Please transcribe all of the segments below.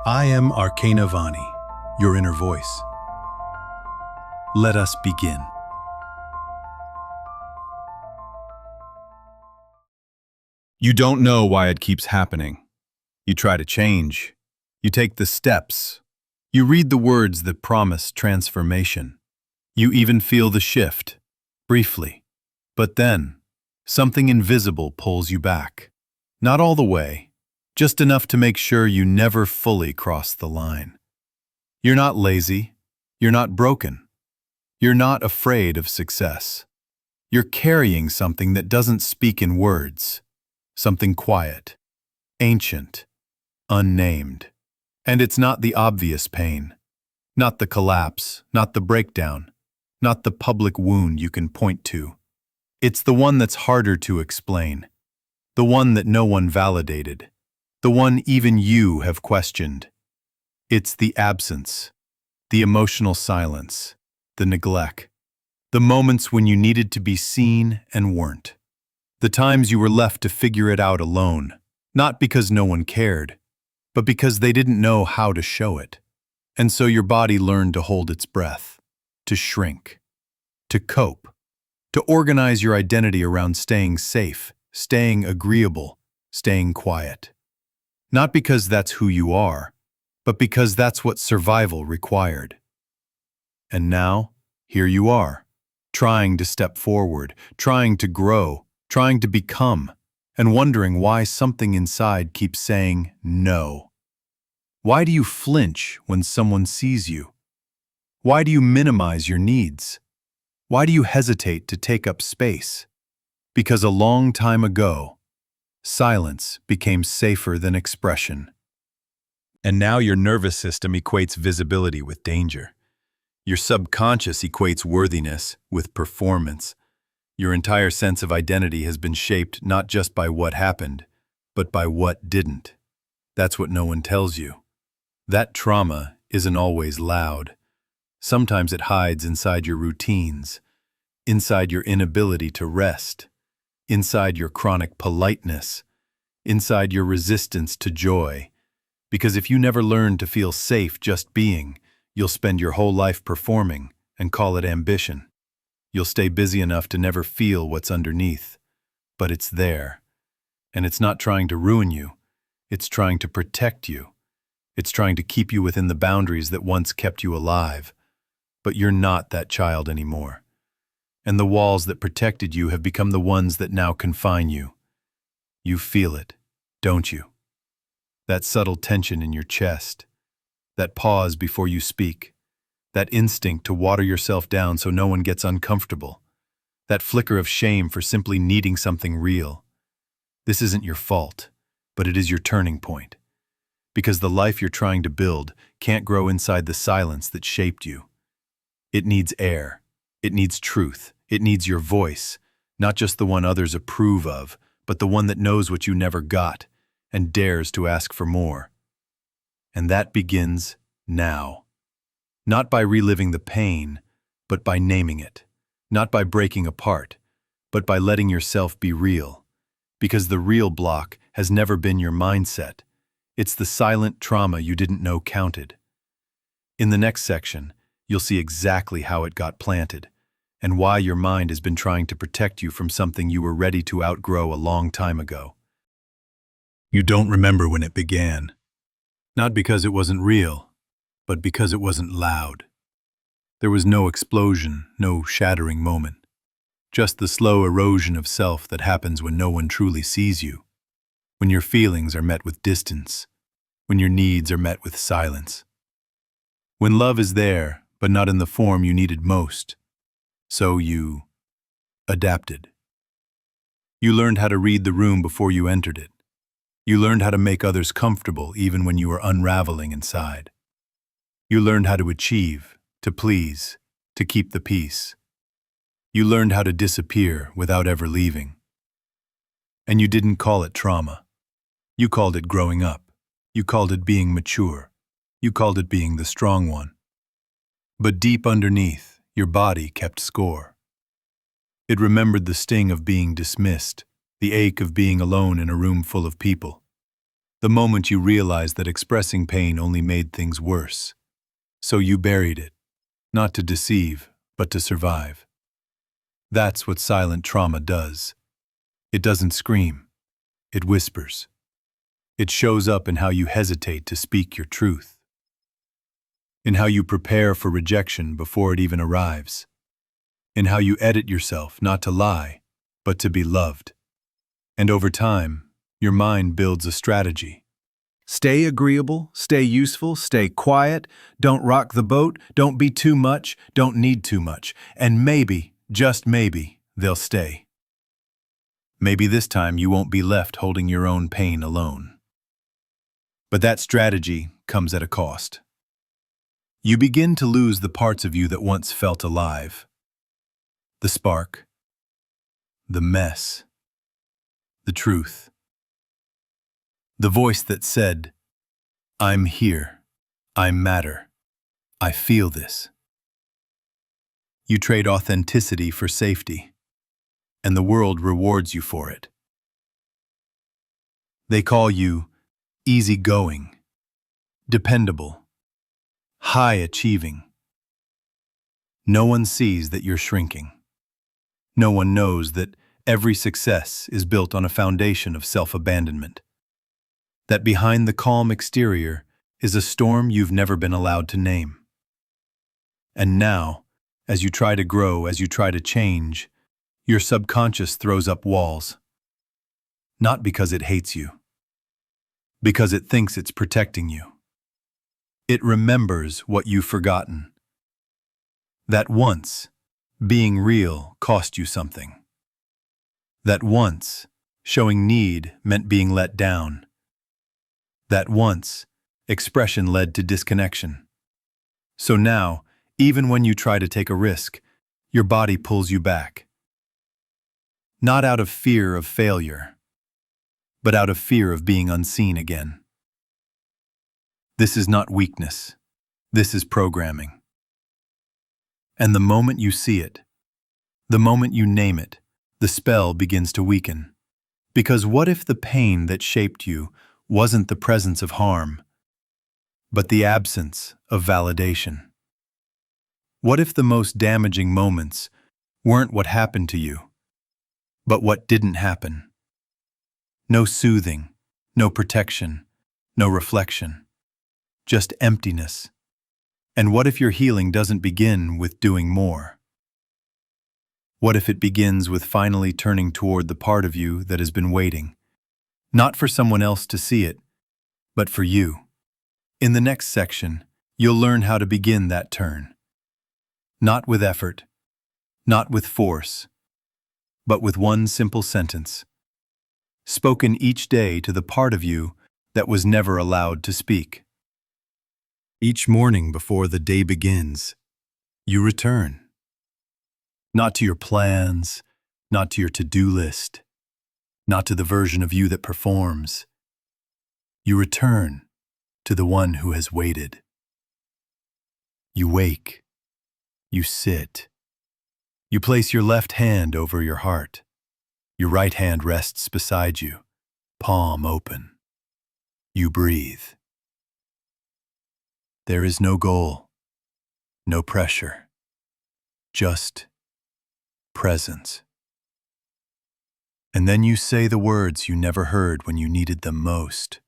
I am Arcana Vani, your inner voice. Let us begin. You don't know why it keeps happening. You try to change. You take the steps. You read the words that promise transformation. You even feel the shift, briefly. But then, something invisible pulls you back. Not all the way, just enough to make sure you never fully cross the line. You're not lazy. You're not broken. You're not afraid of success. You're carrying something that doesn't speak in words. Something quiet, ancient, unnamed. And it's not the obvious pain. Not the collapse, not the breakdown, not the public wound you can point to. It's the one that's harder to explain. The one that no one validated. The one even you have questioned. It's the absence, the emotional silence, the neglect. The moments when you needed to be seen and weren't. The times you were left to figure it out alone, not because no one cared, but because they didn't know how to show it. And so your body learned to hold its breath, to shrink, to cope, to organize your identity around staying safe, staying agreeable, staying quiet. Not because that's who you are, but because that's what survival required. And now, here you are, trying to step forward, trying to grow, trying to become, and wondering why something inside keeps saying no. Why do you flinch when someone sees you? Why do you minimize your needs? Why do you hesitate to take up space? Because a long time ago, silence became safer than expression. And now your nervous system equates visibility with danger. Your subconscious equates worthiness with performance. Your entire sense of identity has been shaped not just by what happened, but by what didn't. That's what no one tells you. That trauma isn't always loud. Sometimes it hides inside your routines, inside your inability to rest, inside your chronic politeness, inside your resistance to joy. Because if you never learn to feel safe just being, you'll spend your whole life performing and call it ambition. You'll stay busy enough to never feel what's underneath. But it's there. And it's not trying to ruin you. It's trying to protect you. It's trying to keep you within the boundaries that once kept you alive. But you're not that child anymore. And the walls that protected you have become the ones that now confine you. You feel it, don't you? That subtle tension in your chest. That pause before you speak. That instinct to water yourself down so no one gets uncomfortable. That flicker of shame for simply needing something real. This isn't your fault, but it is your turning point. Because the life you're trying to build can't grow inside the silence that shaped you. It needs air. It needs truth. It needs your voice, not just the one others approve of, but the one that knows what you never got and dares to ask for more. And that begins now. Not by reliving the pain, but by naming it. Not by breaking apart, but by letting yourself be real. Because the real block has never been your mindset. It's the silent trauma you didn't know counted. In the next section, you'll see exactly how it got planted, and why your mind has been trying to protect you from something you were ready to outgrow a long time ago. You don't remember when it began. Not because it wasn't real, but because it wasn't loud. There was no explosion, no shattering moment. Just the slow erosion of self that happens when no one truly sees you. When your feelings are met with distance. When your needs are met with silence. When love is there, but not in the form you needed most. So you adapted. You learned how to read the room before you entered it. You learned how to make others comfortable even when you were unraveling inside. You learned how to achieve, to please, to keep the peace. You learned how to disappear without ever leaving. And you didn't call it trauma. You called it growing up. You called it being mature. You called it being the strong one. But deep underneath, your body kept score. It remembered the sting of being dismissed, the ache of being alone in a room full of people. The moment you realized that expressing pain only made things worse. So you buried it, not to deceive, but to survive. That's what silent trauma does. It doesn't scream. It whispers. It shows up in how you hesitate to speak your truth, in how you prepare for rejection before it even arrives, in how you edit yourself not to lie, but to be loved. And over time, your mind builds a strategy. Stay agreeable, stay useful, stay quiet, don't rock the boat, don't be too much, don't need too much, and maybe, just maybe, they'll stay. Maybe this time you won't be left holding your own pain alone. But that strategy comes at a cost. You begin to lose the parts of you that once felt alive. The spark, the mess, the truth. The voice that said, "I'm here, I matter, I feel this." You trade authenticity for safety, and the world rewards you for it. They call you easygoing, dependable, high-achieving. No one sees that you're shrinking. No one knows that every success is built on a foundation of self-abandonment. That behind the calm exterior is a storm you've never been allowed to name. And now, as you try to grow, as you try to change, your subconscious throws up walls. Not because it hates you, because it thinks it's protecting you. It remembers what you've forgotten. That once, being real cost you something. That once, showing need meant being let down. That once, expression led to disconnection. So now, even when you try to take a risk, your body pulls you back. Not out of fear of failure, but out of fear of being unseen again. This is not weakness. This is programming. And the moment you see it, the moment you name it, the spell begins to weaken. Because what if the pain that shaped you wasn't the presence of harm, but the absence of validation? What if the most damaging moments weren't what happened to you, but what didn't happen? No soothing, no protection, no reflection, just emptiness. And what if your healing doesn't begin with doing more? What if it begins with finally turning toward the part of you that has been waiting, not for someone else to see it, but for you? In the next section, you'll learn how to begin that turn. Not with effort, not with force, but with one simple sentence, spoken each day to the part of you that was never allowed to speak. Each morning before the day begins, you return. Not to your plans, not to your to-do list, not to the version of you that performs. You return to the one who has waited. You wake. You sit. You place your left hand over your heart. Your right hand rests beside you, palm open. You breathe. There is no goal, no pressure, just presence. And then you say the words you never heard when you needed them most.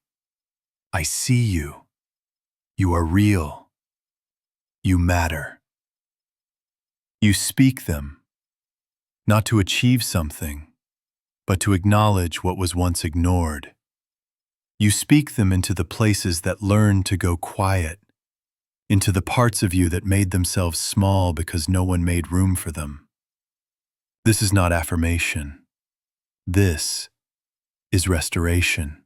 I see you. You are real. You matter. You speak them, not to achieve something, but to acknowledge what was once ignored. You speak them into the places that learned to go quiet, into the parts of you that made themselves small because no one made room for them. This is not affirmation. This is restoration.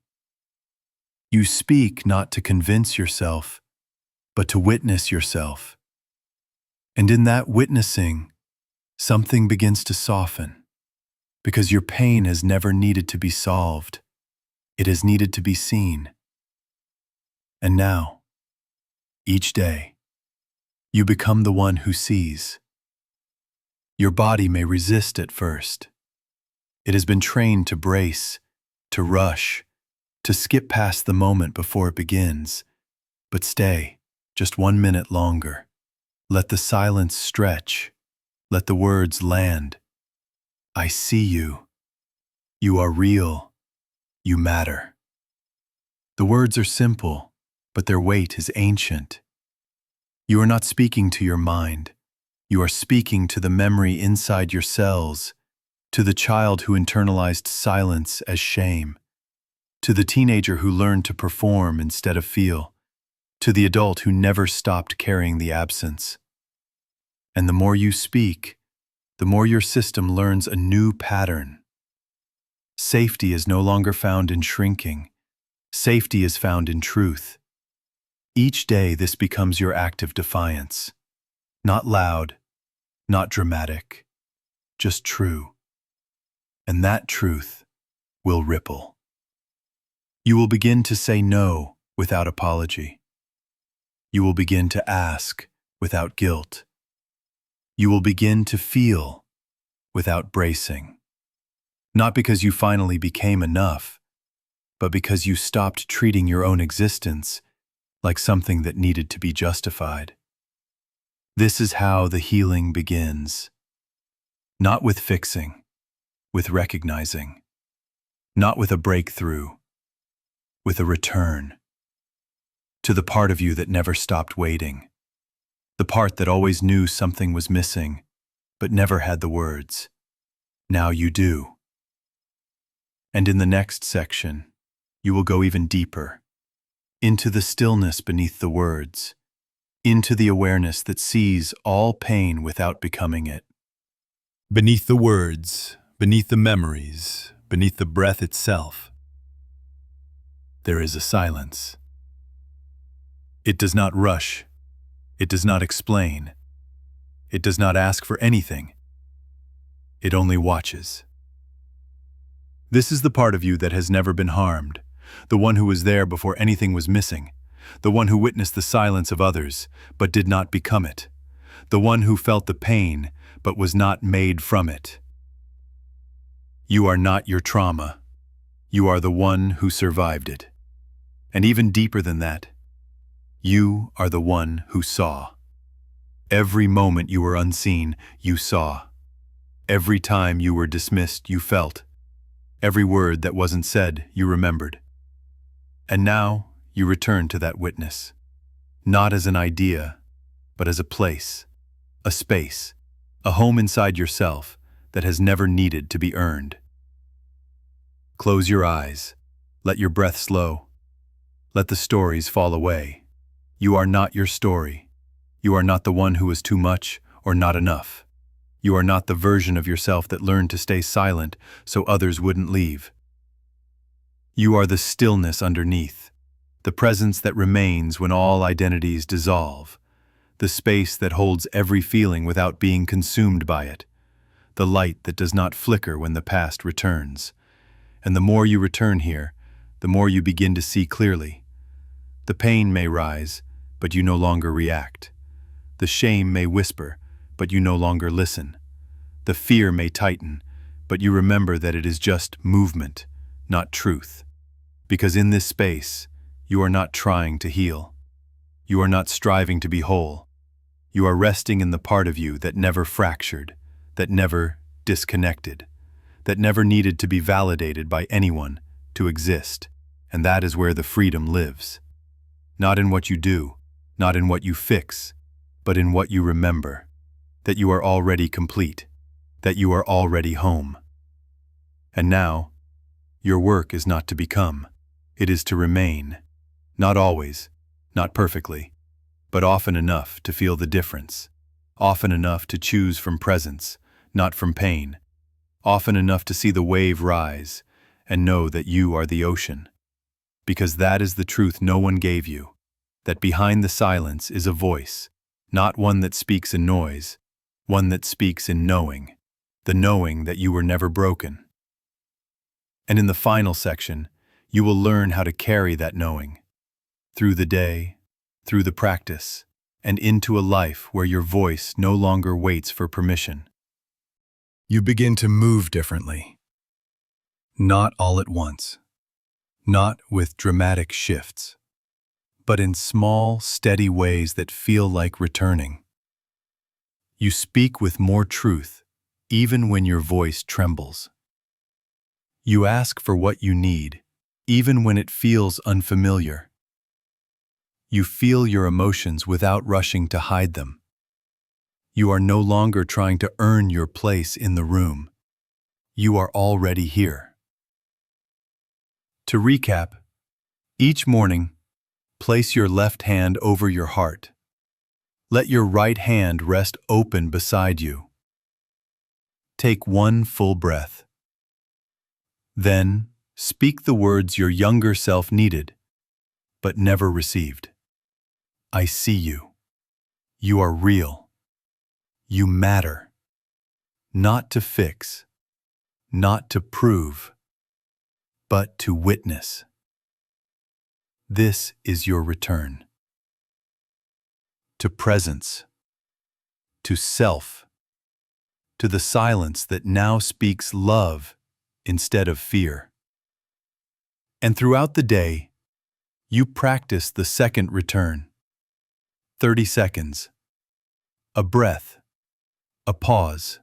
You speak not to convince yourself, but to witness yourself. And in that witnessing, something begins to soften, because your pain has never needed to be solved. It has needed to be seen. And now, each day, you become the one who sees. Your body may resist at first. It has been trained to brace, to rush, to skip past the moment before it begins. But stay, just 1 minute longer. Let the silence stretch. Let the words land. I see you. You are real. You matter. The words are simple, but their weight is ancient. You are not speaking to your mind. You are speaking to the memory inside your cells, to the child who internalized silence as shame, to the teenager who learned to perform instead of feel, to the adult who never stopped carrying the absence. And the more you speak, the more your system learns a new pattern. Safety is no longer found in shrinking. Safety is found in truth. Each day this becomes your act of defiance. Not loud, not dramatic, just true. And that truth will ripple. You will begin to say no without apology. You will begin to ask without guilt. You will begin to feel without bracing. Not because you finally became enough, but because you stopped treating your own existence like something that needed to be justified. This is how the healing begins. Not with fixing, with recognizing. Not with a breakthrough, with a return. To the part of you that never stopped waiting. The part that always knew something was missing, but never had the words. Now you do. And in the next section, you will go even deeper, into the stillness beneath the words, into the awareness that sees all pain without becoming it. Beneath the words, beneath the memories, beneath the breath itself, there is a silence. It does not rush. It does not explain. It does not ask for anything. It only watches. This is the part of you that has never been harmed, the one who was there before anything was missing, the one who witnessed the silence of others, but did not become it, the one who felt the pain, but was not made from it. You are not your trauma. You are the one who survived it. And even deeper than that, you are the one who saw. Every moment you were unseen, you saw. Every time you were dismissed, you felt. Every word that wasn't said, you remembered. And now, you return to that witness. Not as an idea, but as a place, a space, a home inside yourself that has never needed to be earned. Close your eyes. Let your breath slow. Let the stories fall away. You are not your story. You are not the one who was too much or not enough. You are not the version of yourself that learned to stay silent so others wouldn't leave. You are the stillness underneath, the presence that remains when all identities dissolve, the space that holds every feeling without being consumed by it, the light that does not flicker when the past returns. And the more you return here, the more you begin to see clearly. The pain may rise, but you no longer react. The shame may whisper, but you no longer listen. The fear may tighten, but you remember that it is just movement, not truth. Because in this space, you are not trying to heal. You are not striving to be whole. You are resting in the part of you that never fractured, that never disconnected, that never needed to be validated by anyone to exist. And that is where the freedom lives. Not in what you do, not in what you fix, but in what you remember, that you are already complete, that you are already home. And now, your work is not to become, it is to remain, not always, not perfectly, but often enough to feel the difference, often enough to choose from presence, not from pain, often enough to see the wave rise and know that you are the ocean. Because that is the truth no one gave you, that behind the silence is a voice, not one that speaks in noise, one that speaks in knowing, the knowing that you were never broken. And in the final section, you will learn how to carry that knowing, through the day, through the practice, and into a life where your voice no longer waits for permission. You begin to move differently, not all at once, not with dramatic shifts, but in small, steady ways that feel like returning. You speak with more truth, even when your voice trembles. You ask for what you need, even when it feels unfamiliar. You feel your emotions without rushing to hide them. You are no longer trying to earn your place in the room. You are already here. To recap, each morning, place your left hand over your heart. Let your right hand rest open beside you. Take one full breath. Then, speak the words your younger self needed, but never received. I see you. You are real. You matter. Not to fix, not to prove, but to witness. This is your return. To presence, to self, to the silence that now speaks love instead of fear. And throughout the day, you practice the second return. 30 seconds. A breath. A pause.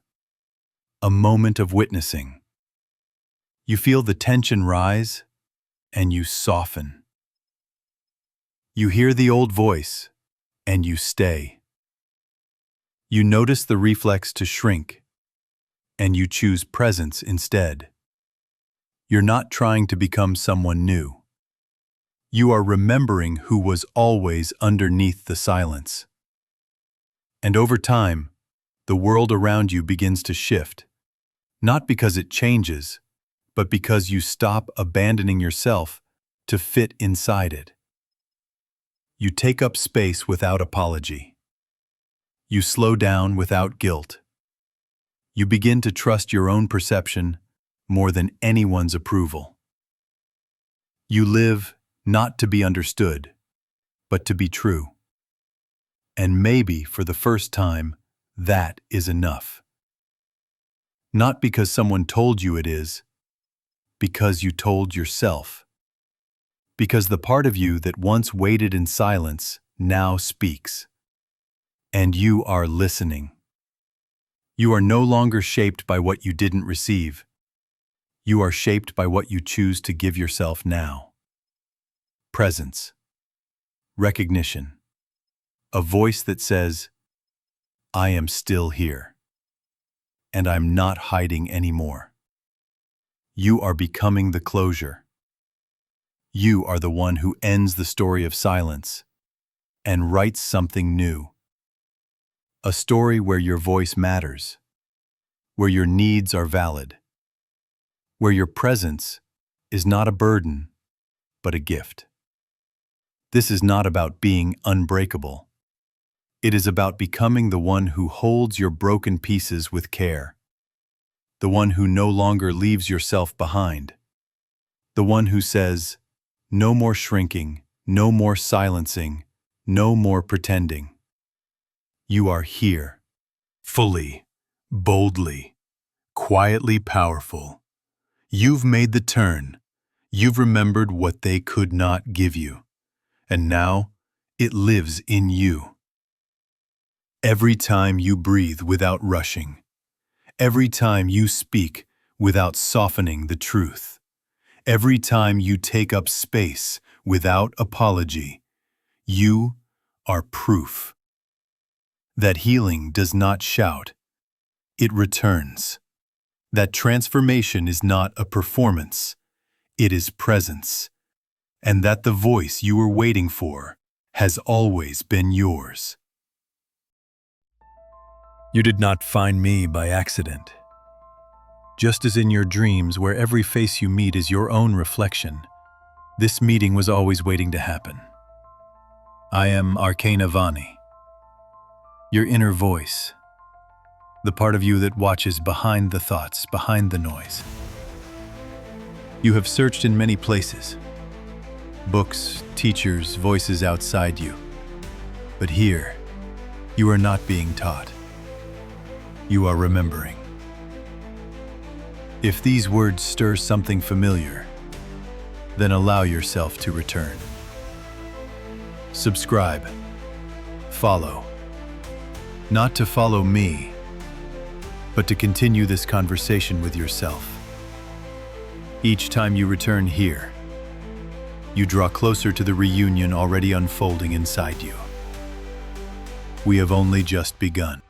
A moment of witnessing. You feel the tension rise, and you soften. You hear the old voice, and you stay. You notice the reflex to shrink, and you choose presence instead. You're not trying to become someone new. You are remembering who was always underneath the silence. And over time, the world around you begins to shift, not because it changes, but because you stop abandoning yourself to fit inside it. You take up space without apology. You slow down without guilt. You begin to trust your own perception more than anyone's approval. You live not to be understood, but to be true. And maybe for the first time, that is enough. Not because someone told you it is, because you told yourself. Because the part of you that once waited in silence now speaks. And you are listening. You are no longer shaped by what you didn't receive. You are shaped by what you choose to give yourself now. Presence. Recognition. A voice that says, I am still here. And I'm not hiding anymore. You are becoming the closure. You are the one who ends the story of silence and writes something new. A story where your voice matters, where your needs are valid, where your presence is not a burden, but a gift. This is not about being unbreakable. It is about becoming the one who holds your broken pieces with care, the one who no longer leaves yourself behind, the one who says, no more shrinking, no more silencing, no more pretending. You are here, fully, boldly, quietly powerful. You've made the turn. You've remembered what they could not give you. And now, it lives in you. Every time you breathe without rushing, every time you speak without softening the truth, every time you take up space without apology, you are proof that healing does not shout, it returns. That transformation is not a performance, it is presence. And that the voice you were waiting for has always been yours. You did not find me by accident. Just as in your dreams, where every face you meet is your own reflection, this meeting was always waiting to happen. I am Arcana Vani, your inner voice, the part of you that watches behind the thoughts, behind the noise. You have searched in many places, books, teachers, voices outside you. But here, you are not being taught. You are remembering. If these words stir something familiar, Then allow yourself to return. Subscribe. Follow. Not to follow me, but to continue this conversation with yourself. Each time you return here, you draw closer to the reunion already unfolding inside you. We have only just begun.